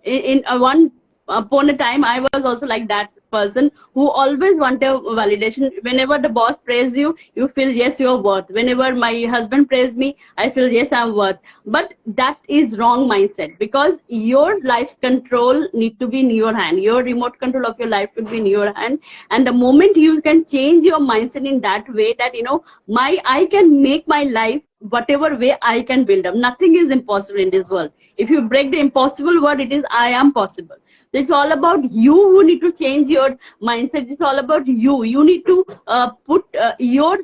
in one upon a time, I was also like that person who always want a validation. Whenever the boss praise you, you feel yes, you're worth. Whenever my husband praise me, I feel yes, I'm worth. But that is wrong mindset, because your life's control need to be in your hand. Your remote control of your life will be in your hand. And the moment you can change your mindset in that way, that I can make my life whatever way I can build up. Nothing is impossible in this world. If you break the impossible word, it is I am possible. It's all about you who need to change your mindset. It's all about you. You need to put your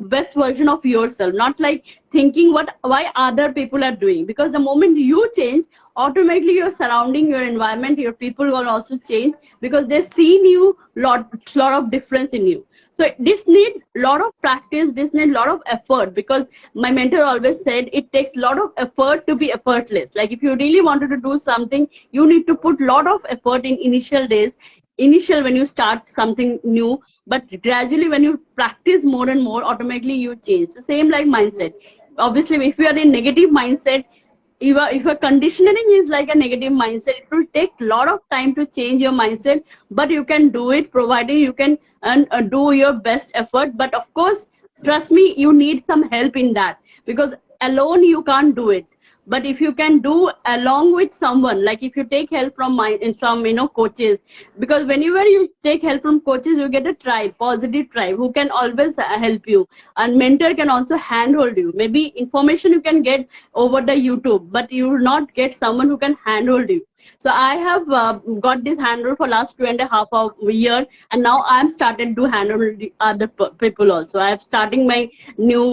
best version of yourself, not like thinking why other people are doing. Because the moment you change, automatically your surrounding, your environment, your people will also change, because they see you lot of difference in you. So this need lot of practice, this need lot of effort, because my mentor always said it takes lot of effort to be effortless. Like if you really wanted to do something, you need to put lot of effort in initial days, initial when you start something new, but gradually when you practice more and more, automatically you change. So same like mindset. Obviously, if you are in negative mindset, if your conditioning is like a negative mindset, it will take a lot of time to change your mindset, but you can do it provided you can do your best effort. But of course, trust me, you need some help in that, because alone you can't do it. But if you can do along with someone, like if you take help from some coaches, because whenever you take help from coaches, you get a tribe, positive tribe, who can always help you. And mentor can also handhold you. Maybe information you can get over the YouTube, but you will not get someone who can handhold you. So I have got this handle for last 2.5 of year, and now I'm started to handle the other people also. I'm starting my new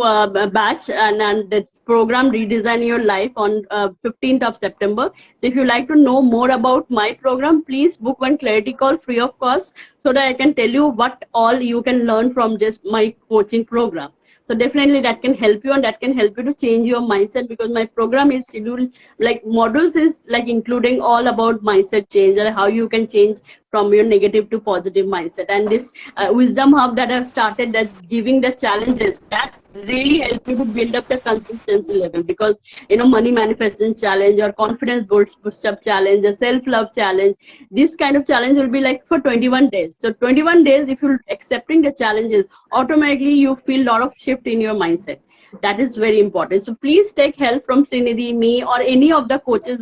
batch, and this program Redesign Your Life on 15th of September. So if you like to know more about my program, please book one clarity call free of cost, so that I can tell you what all you can learn from just my coaching program. So definitely that can help you, and that can help you to change your mindset, because my program is scheduled, like modules is like including all about mindset change and how you can change from your negative to positive mindset. And this wisdom hub that I've started, that giving the challenges, that really help you to build up the consistency level. Because money manifestation challenge, or confidence boost up challenge, a self-love challenge, this kind of challenge will be like for 21 days. So 21 days, if you're accepting the challenges, automatically you feel a lot of shift in your mindset. That is very important. So please take help from Srinidhi, me, or any of the coaches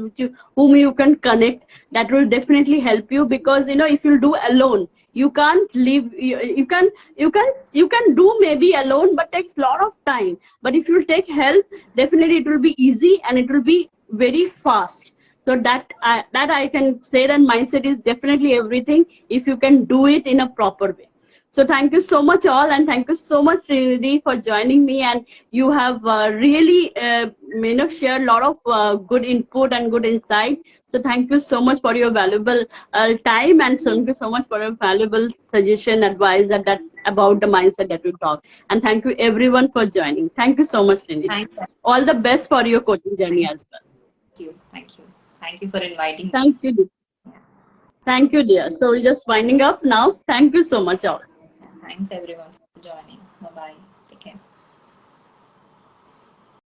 whom you can connect. That will definitely help you, because if you do alone, you can't live. You can do maybe alone, but takes a lot of time. But if you take help, definitely it will be easy, and it will be very fast. So that I can say that mindset is definitely everything if you can do it in a proper way. So thank you so much all, and thank you so much Trinity for joining me. And you have really shared a lot of good input and good insight. So thank you so much for your valuable time, and thank you so much for your valuable suggestion, advice that about the mindset that we talk. And thank you everyone for joining. Thank you so much, Trinity. Thank All the best for your coaching journey as well. you. Thank you. Thank you for inviting me. Thank you. Thank you, dear. So we're just winding up now. Thank you so much all. Thanks everyone for joining. Bye bye.